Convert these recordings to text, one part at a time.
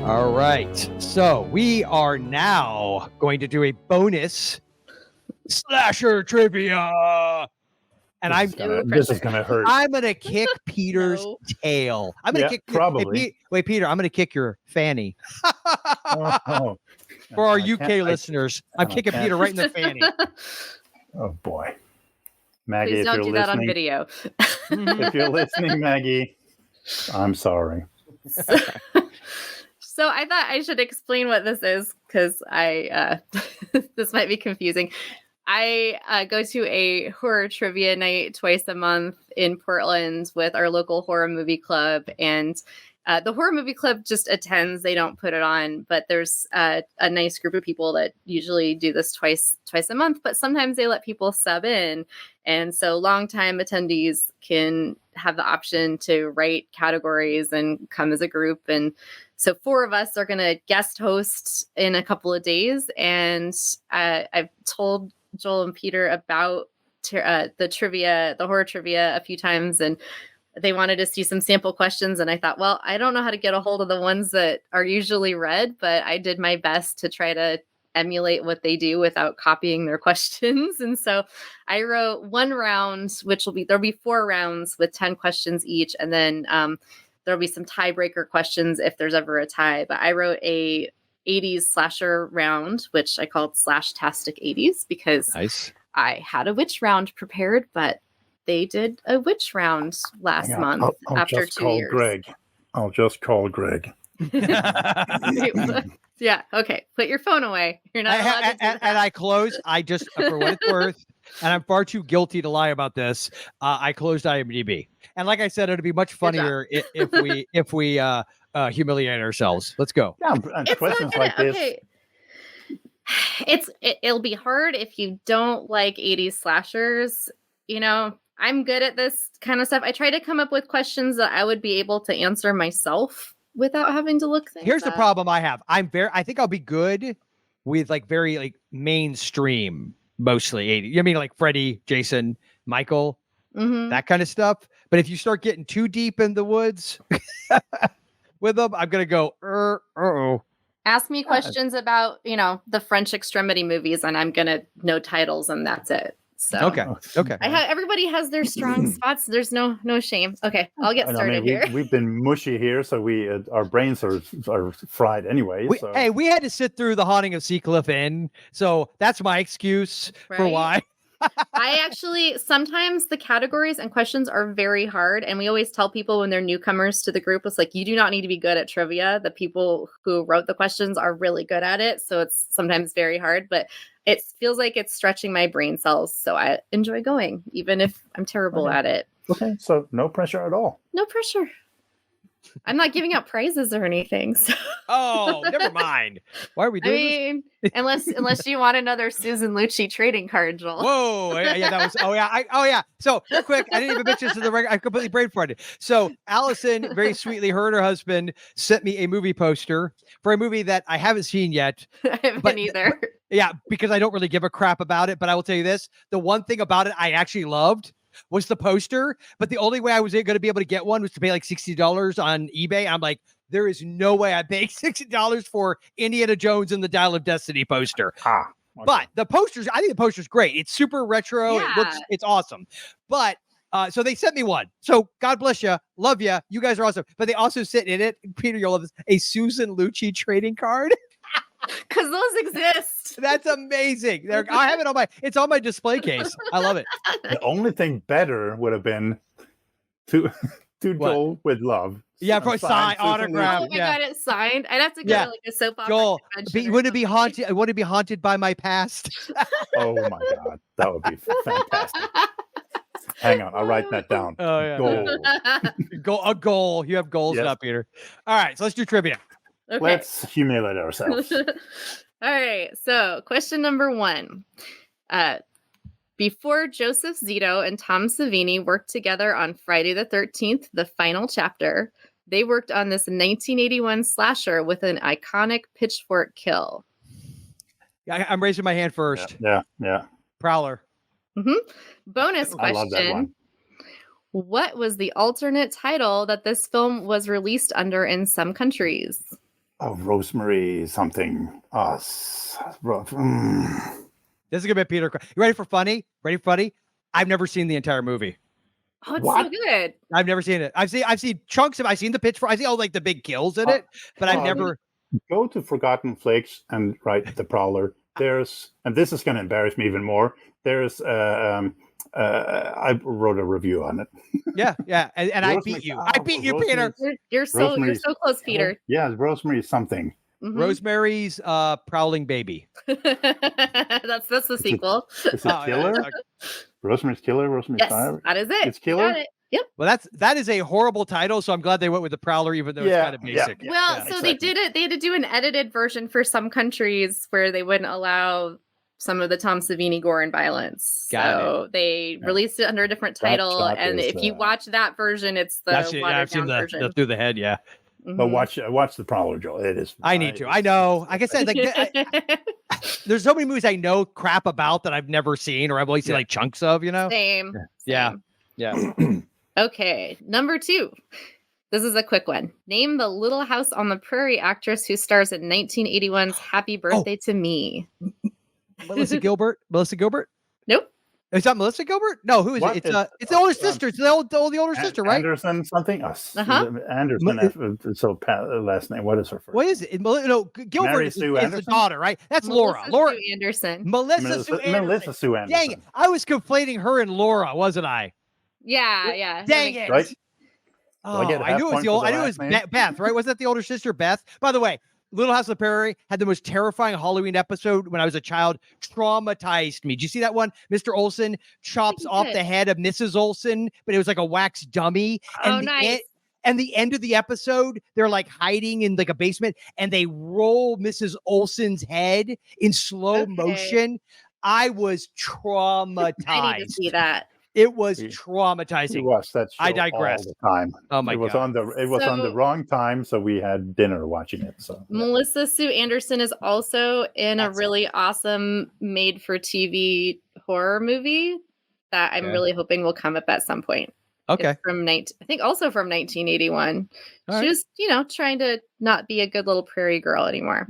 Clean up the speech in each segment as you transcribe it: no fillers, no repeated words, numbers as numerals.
All right. So we are now going to do a bonus slasher trivia. And this is gonna hurt. I'm gonna kick Peter's tail. I'm gonna kick probably. Wait, Peter, I'm gonna kick your fanny. For our UK listeners, I'm kicking Peter right in the fanny. Oh boy, Maggie, please if don't you're do listening, that on video. If you're listening, Maggie, I'm sorry. So I thought I should explain what this is because this might be confusing. I go to a horror trivia night twice a month in Portland with our local horror movie club, and the horror movie club just attends. They don't put it on, but there's a nice group of people that usually do this twice a month, but sometimes they let people sub in. And so longtime attendees can have the option to write categories and come as a group. And so 4 of us are going to guest host in a couple of days. And I've told Joel and Peter about the horror trivia a few times, and they wanted to see some sample questions. And I thought, well, I don't know how to get a hold of the ones that are usually read, but I did my best to try to emulate what they do without copying their questions. And so I wrote 1 round, there'll be 4 rounds with 10 questions each. And then there'll be some tiebreaker questions if there's ever a tie. But I wrote a 80s slasher round, which I called Slash-tastic 80s because I had a witch round prepared, but they did a witch round last month after 2 years. I'll just call Greg. Yeah. Okay. Put your phone away. You're not allowed to do that. And I closed. I just, for what it's worth, and I'm far too guilty to lie about this. I closed IMDb, and like I said, it'd be much funnier if we humiliate ourselves. Let's go. Yeah, questions like this. Okay. It'll be hard if you don't like 80s slashers. You know, I'm good at this kind of stuff. I try to come up with questions that I would be able to answer myself without having to look things Here's up. the problem I have. I think I'll be good with very mainstream, mostly 80s. I mean, like Freddy, Jason, Michael, that kind of stuff. But if you start getting too deep in the woods with them, I'm going to go, uh-oh. Ask me questions about, the French Extremity movies, and I'm going to know titles, and that's it. So okay. Everybody has their strong spots. There's no shame. Okay, I'll get started here. We've been mushy here, so our brains are fried anyway. Hey, we had to sit through The Haunting of Seacliff Inn, so that's my excuse for why. I actually, sometimes the categories and questions are very hard. And we always tell people when they're newcomers to the group, it's like, you do not need to be good at trivia. The people who wrote the questions are really good at it. So it's sometimes very hard, but it feels like it's stretching my brain cells. So I enjoy going, even if I'm terrible at it. Okay. So no pressure at all. No pressure. I'm not giving out prizes or anything. So. Oh, never mind. Why are we doing this? Unless you want another Susan Lucci trading card, Joel. Whoa, yeah, that was. Oh yeah. So real quick, I didn't even mention this to the record. I completely brain farted. So Allyson, very sweetly, her and her husband sent me a movie poster for a movie that I haven't seen yet. I haven't either. Yeah, because I don't really give a crap about it. But I will tell you this: the one thing about it I actually loved was the poster, but the only way I was going to be able to get one was to pay like $60 on eBay. I'm like, there is no way I paid $60 for Indiana Jones and the Dial of Destiny poster. Okay. But I think the poster's great. It's super retro. Yeah. It's awesome. But so they sent me one. So God bless you. Love you. You guys are awesome. But they also sent in it, Peter, you'll love this, a Susan Lucci trading card. Because those exist. That's amazing. I have it it's on my display case. I love it. The only thing better would have been to Joel with love. Yeah, for signed autograph. Oh my God, it's signed. I'd have to go to like a soap opera. Joel, wouldn't it be haunted? Would it be haunted by my past? Oh my God, that would be fantastic. Hang on, I'll write that down. Oh yeah. A goal. You have goals now, Peter. All right, so let's do trivia. Okay. Let's humiliate ourselves. All right. So question number 1. Before Joseph Zito and Tom Savini worked together on Friday the 13th, the final chapter, they worked on this 1981 slasher with an iconic pitchfork kill. I'm raising my hand first. Yeah. Prowler. Bonus question. I love that one. What was the alternate title that this film was released under in some countries? Rosemary something. This is gonna be Peter. You ready for funny? Ready for funny? I've never seen the entire movie. Oh, it's so good. I've never seen it. I've seen chunks of. I've seen the pitch for. I see all like the big kills in it, but I've never. Go to Forgotten Flakes and write The Prowler. There's, and this is going to embarrass me even more. There's, I wrote a review on it. Yeah, and I beat you. I beat you, Peter. You're so close, Peter. Yeah, Rosemary something. Mm-hmm. Rosemary's Prowling Baby. That's the sequel. Is it Killer? Yeah. Rosemary's Killer. Rosemary's Fire. That is it. It's Killer. Got it. Yep. Well, that is a horrible title, so I'm glad they went with the Prowler, even though it's kind of basic. Yeah. Well, so exactly. They did it. They had to do an edited version for some countries where they wouldn't allow some of the Tom Savini gore and violence. So they released it under a different title, and if you watch that version, it's the watered down version. The through the head, yeah. Mm-hmm. But watch the Prowler, Joel. It is. I need to. I know. Like I said, like there's so many movies I know crap about that I've never seen, or I've only seen like chunks of. You know. Same. Yeah. Okay, number 2. This is a quick one. Name the Little House on the Prairie actress who stars in 1981's Happy Birthday to Me. Melissa Gilbert. Melissa Gilbert. Nope. Is that Melissa Gilbert? No, who is it? It's the older sister. It's the older sister, right? Anderson something. Anderson. So last name. What is her first? What is it? No, Gilbert is the daughter, right? That's Laura. Sue Anderson. Melissa Sue Anderson. Dang it! I was conflating her and Laura, wasn't I? Yeah. Dang it! Right? Oh, I knew it was I knew it was Beth, right? Was that the older sister, Beth? By the way, Little House on the Prairie had the most terrifying Halloween episode when I was a child. Traumatized me. Did you see that one? Mr. Olsen chops off the head of Mrs. Olsen, but it was like a wax dummy. And nice. And the end of the episode, they're like hiding in like a basement, and they roll Mrs. Olsen's head in slow motion. I was traumatized. I need to see that. It was traumatizing. We watched that show I digress. all the time. Oh my God. It was on the wrong time, so we had dinner watching it. So Melissa Sue Anderson is also in a really awesome made-for-TV horror movie that I'm really hoping will come up at some point. Okay. It's from I think also from 1981. She was, trying to not be a good little prairie girl anymore.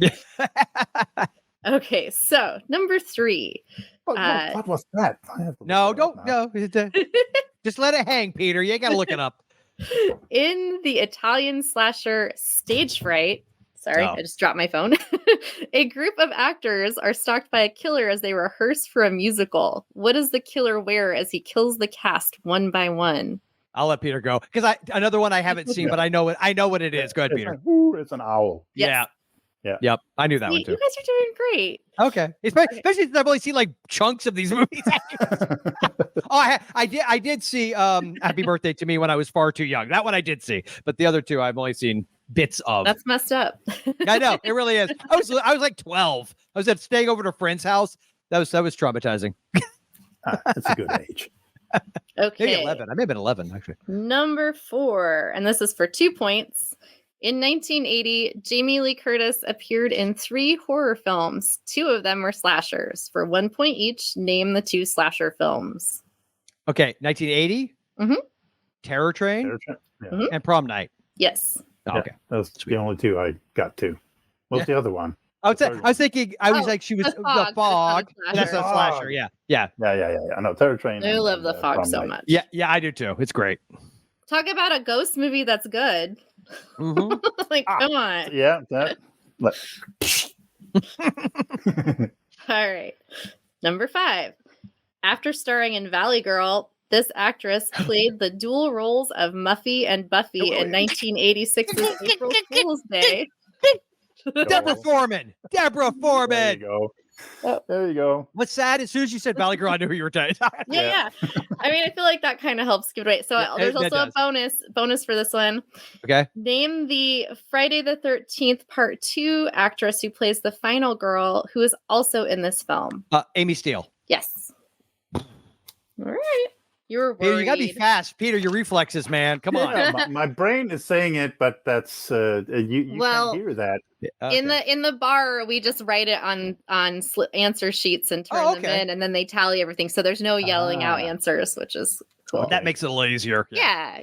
Okay, so number 3. What was that? No. Just let it hang, Peter. You ain't got to look it up. In the Italian slasher Stage Fright, I just dropped my phone. A group of actors are stalked by a killer as they rehearse for a musical. What does the killer wear as he kills the cast one by one? I'll let Peter go because another one I haven't seen, but I know what it is. Go ahead, Peter. It's an owl. Yes. Yeah. Yep. I knew that one too. You guys are doing great. Okay. Especially since I've only seen like chunks of these movies. I did see Happy Birthday to Me when I was far too young. That one I did see, but the other two I've only seen bits of. That's messed up. I know, it really is. I was like 12. I was staying over at a friend's house. That was traumatizing. It's a good age. Okay. Maybe 11. I may have been 11 actually. Number 4, and this is for 2 points. In 1980, Jamie Lee Curtis appeared in 3 horror films. 2 of them were slashers. For 1 point each, name the 2 slasher films. Okay, 1980? Mm-hmm. Terror Train? Yeah. And Prom Night? Yes. Oh, okay. Those the only 2 I got to. What's the other one? I was thinking, like she was the Fog. That's a slasher. Yeah. I know Terror Train. I love the Fog so much. Yeah, I do too. It's great. Talk about a ghost movie that's good. Mm-hmm. Come on. Yeah. That. All right. Number 5. After starring in Valley Girl, this actress played the dual roles of Muffy and Buffy in 1986's April Fool's Day. Deborah Foreman. There you go. There you go. What's sad? As soon as you said Valley Girl, I knew who you were talking about. Yeah. I mean, I feel like that kind of helps give it away. So there's also a bonus for this one. Okay. Name the Friday the 13th Part 2 actress who plays the final girl who is also in this film. Amy Steele. Yes. All right. You were worried. Peter, you gotta be fast, Peter. Your reflexes, man. Come on. Yeah, my brain is saying it, but that's you can't hear that. Okay. In the bar, we just write it on answer sheets and turn them in, and then they tally everything. So there's no yelling out answers, which is Cool. That makes it a little easier. Yeah.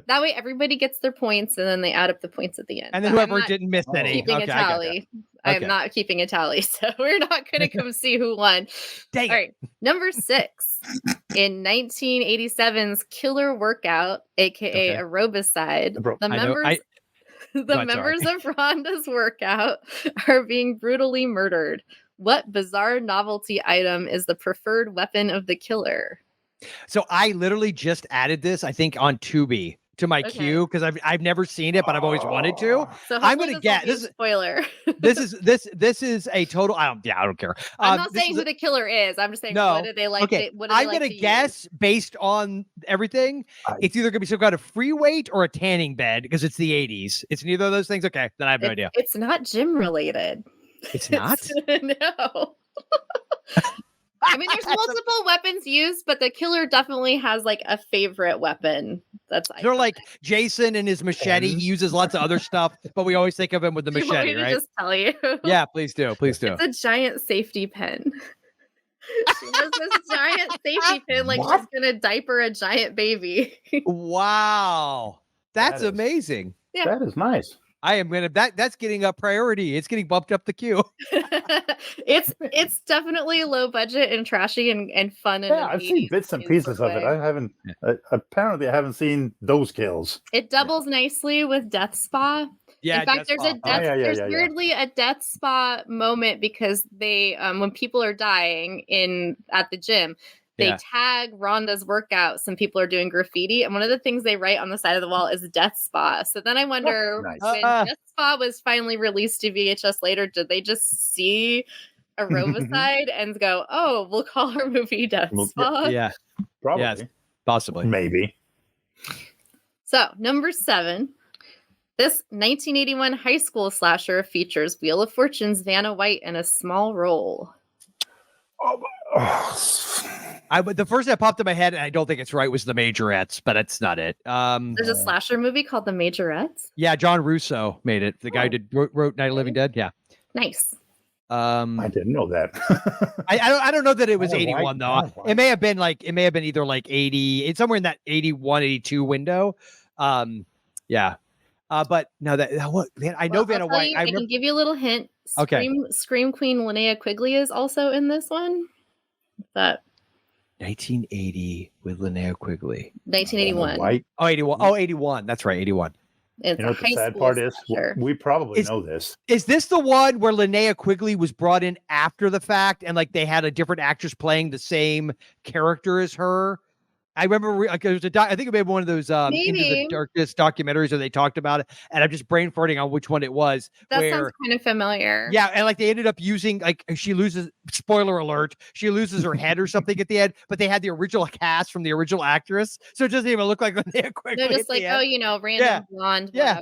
That way everybody gets their points and then they add up the points at the end. And then whoever didn't miss any. Keeping a tally. I'm not keeping a tally, so we're not going to come see who won. Dang All right. Number 6. In 1987's Killer Workout, aka Aerobicide, the members of Rhonda's workout are being brutally murdered. What bizarre novelty item is the preferred weapon of the killer? So I literally just added this, I think, on Tubi to my queue because I've never seen it, but I've always wanted to. So I'm gonna guess. This is spoiler. this is a total. I don't care. I'm not saying who the killer is. I'm just saying what do they like? Okay, I'm gonna guess based on everything. It's either gonna be some kind of free weight or a tanning bed because it's the 80s. It's neither of those things. Okay, then I have no idea. It's not gym related. It's not. No. I mean, there's multiple weapons used, but the killer definitely has like a favorite weapon. That's they're like Jason and his machete. He uses lots of other stuff, but we always think of him with the machete, want me to right? Just tell you. Yeah, please do. Please do. It's a giant safety pin. She has this giant safety pin, like she's gonna diaper a giant baby. Wow, that's amazing. Yeah. That is nice. I am gonna that's getting up priority. It's getting bumped up the queue. It's definitely low budget and trashy and fun. Yeah, I've seen bits and pieces of it. I haven't. Apparently, I haven't seen those kills. It doubles nicely with Death Spa. Yeah, in fact, there's weirdly a Death Spa moment because they when people are dying at the gym. They tag Rhonda's workout. Some people are doing graffiti. And one of the things they write on the side of the wall is Death Spa. So then I wonder when Death Spa was finally released to VHS later, did they just see Aerobicide and go, oh, we'll call our movie Death Spa? Yeah. Probably. Yes, possibly. Maybe. So number 7. This 1981 high school slasher features Wheel of Fortune's Vanna White in a small role. The first that popped in my head, and I don't think it's right, was The Majorettes, but that's not it. There's a slasher movie called The Majorettes. Yeah, John Russo made it. The guy who wrote Night of the Living Dead. Yeah, nice. I didn't know that. I don't know that it was 81 though. It may have been either like 80. It's somewhere in that 81, 82 window. Yeah. But no, I know Vanna White. I can give you a little hint. Scream Queen Linnea Quigley is also in this one. But 1980 with Linnea Quigley. 1981. Oh, 81. Oh, 81. That's right, 81. It's you know what the sad part is? We probably know this. Is this the one where Linnea Quigley was brought in after the fact and like they had a different actress playing the same character as her? I remember I think it may be one of those Into the Darkness documentaries where they talked about it, and I'm just brain farting on which one it was. That sounds kind of familiar. Yeah, and like they ended up using she loses. Spoiler alert: she loses her head or something at the end, but they had the original cast from the original actress, so it doesn't even look like Linnea Quigley. They're just like, random blonde. Yeah,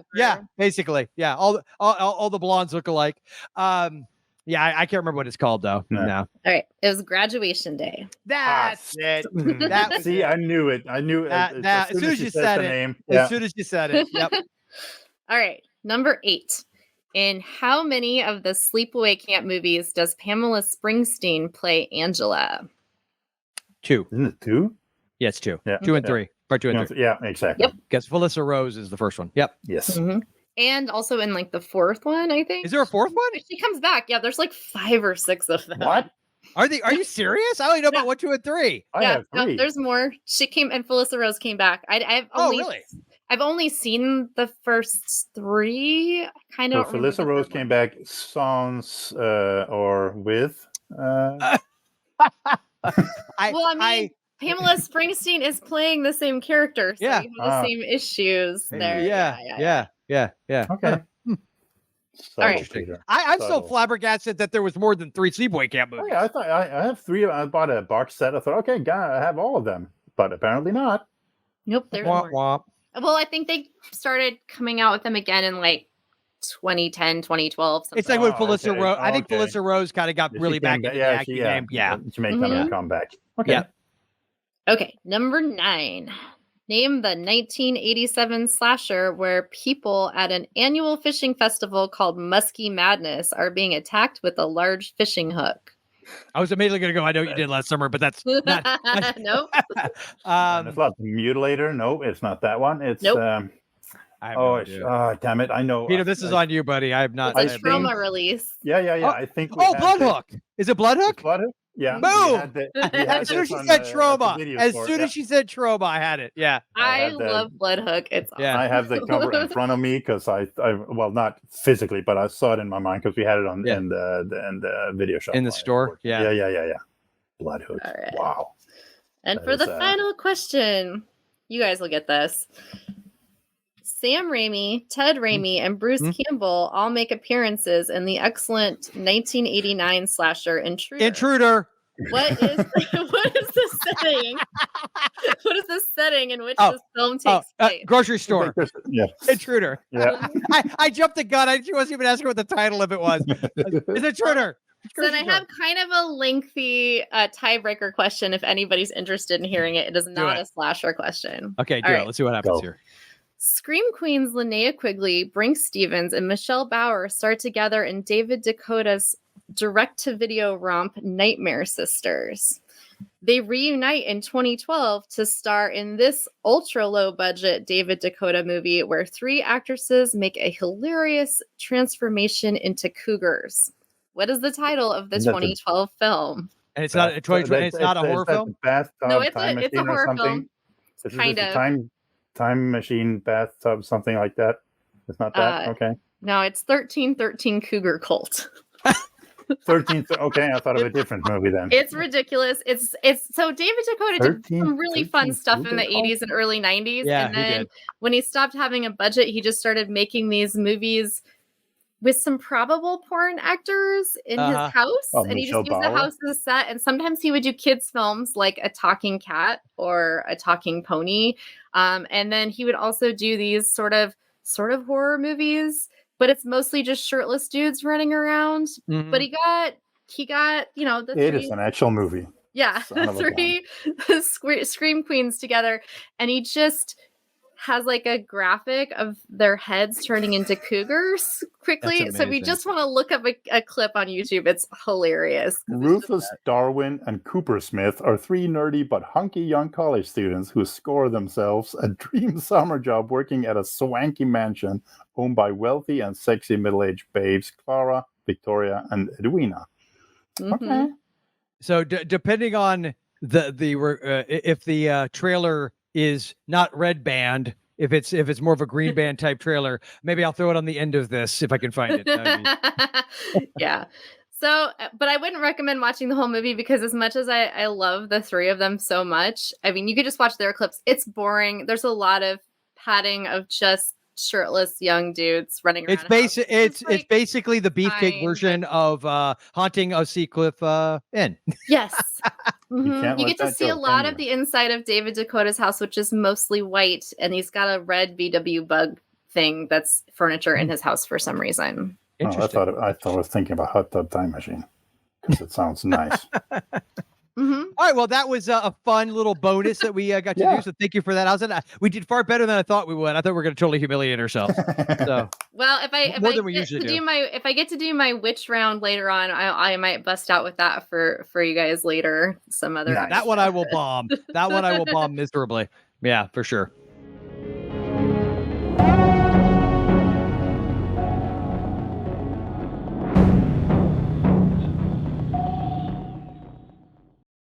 basically, yeah. All the blondes look alike. Yeah, I can't remember what it's called though. No. All right, it was Graduation Day. That's it. See, I knew it. I knew it. As soon as you said it. As soon as you said it. Yep. All right, number 8. In how many of the Sleepaway Camp movies does Pamela Springsteen play Angela? 2. Isn't it 2? Yeah, it's 2. Yeah. 2 and 3. Part 2 and 3. Yeah, exactly. Yep. Guess Felissa Rose is the first one. Yep. Yes. Mm-hmm. And also in like the 4th one, I think. Is there a 4th one? She comes back. Yeah, there's like 5 or 6 of them. What? Are you serious? I only know about 1, 2, and 3. I have 3. No, there's more. She came and Felissa Rose came back. I've only seen the first 3. I kind of. So Felissa Rose came back. Songs or with. Pamela Springsteen is playing the same character, so you have the same issues there. Yeah. Okay. All right. I'm still flabbergasted that there was more than 3 Sleepaway Camp movies. Oh, yeah, I thought I have 3. I bought a box set. I thought, okay, I have all of them, but apparently not. Nope, there's more. Well, I think they started coming out with them again in like 2010, 2012. It's like when Felissa Rose. I think Felissa Rose kind of got really back into the acting game. Yeah, she may come back. Okay. Yeah. Okay, number 9. Name the 1987 slasher where people at an annual fishing festival called Muskie Madness are being attacked with a large fishing hook. I was immediately going to go, I know what you did last summer, but that's not. Nope. And it's not the Mutilator. No, it's not that one. It's Nope. I have no idea. Damn it! I know. Peter, this is on you, buddy. I have not. It's a trauma release. Yeah. Oh, I think. We had Bloodhook. Is it Bloodhook? Bloodhook. Yeah. Boom! As soon as she said trauma, as she said trauma, I had it. Yeah. I love Bloodhook. It's awesome. I have the cover in front of me because I well, not physically, but I saw it in my mind because we had it on in the video shop in the store. Yeah. Bloodhook. Right. Wow. And for the final question, you guys will get this. Sam Raimi, Ted Raimi, and Bruce Campbell all make appearances in the excellent 1989 slasher Intruder. What is the setting? What is the setting in which this film takes place? Grocery store. Intruder. Yeah. I jumped the gun. She wasn't even asking what the title of it was. It's Intruder. So then I have kind of a lengthy tiebreaker question. If anybody's interested in hearing it, it is not a slasher question. Okay, do it. Let's see what happens here. Scream Queens Linnea Quigley, Brink Stevens, and Michelle Bauer start together in David Dakota's direct-to-video romp Nightmare Sisters. They reunite in 2012 to star in this ultra-low-budget David Dakota movie where 3 actresses make a hilarious transformation into cougars. What is the title of the 2012 film? And it's not a 2020. It's not a horror film. No, it's a horror film. Kind of. Time machine, bathtub, something like that. It's not that. Okay. No, it's 1313 Cougar Cult. 13. Okay, I thought of a different movie then. It's ridiculous. It's so David Dakota did some really fun stuff in the 80s and early 90s. Yeah, and then when he stopped having a budget, he just started making these movies with some probable porn actors in his house. And he just used the house as a set. And sometimes he would do kids' films like A Talking Cat or A Talking Pony. And then he would also do these sort of horror movies, but it's mostly just shirtless dudes running around. Mm-hmm. But he got, the It is an actual movie. Yeah, the 3 Scream Queens together. And he just has like a graphic of their heads turning into cougars quickly. So we just want to look up a clip on YouTube. It's hilarious. Rufus Darwin and Cooper Smith are 3 nerdy but hunky young college students who score themselves a dream summer job working at a swanky mansion owned by wealthy and sexy middle-aged babes Clara, Victoria, and Edwina. Mm-hmm. Okay. So depending on if the trailer is not red band, if it's more of a green band type trailer, maybe I'll throw it on the end of this if I can find it. Yeah. So, but I wouldn't recommend watching the whole movie because as much as I love the 3 of them so much, I mean, you could just watch their clips. It's boring. There's a lot of padding of just shirtless young dudes running around. It's basically the beefcake version of Haunting of Seacliff Inn. Yes. Mm-hmm. You get to see a lot of the inside of David Dakota's house, which is mostly white, and he's got a red VW Bug thing that's furniture in his house for some reason. Oh, I was thinking about Hot Tub Time Machine. It sounds nice. Mm-hmm. All right, well, that was a fun little bonus that we got to do. So thank you for that. We did far better than I thought we would. I thought we were going to totally humiliate ourselves. So, well, if I get to do my witch round later on, I might bust out with that for you guys later. Some other that one I will bomb. That one I will bomb miserably. Yeah, for sure.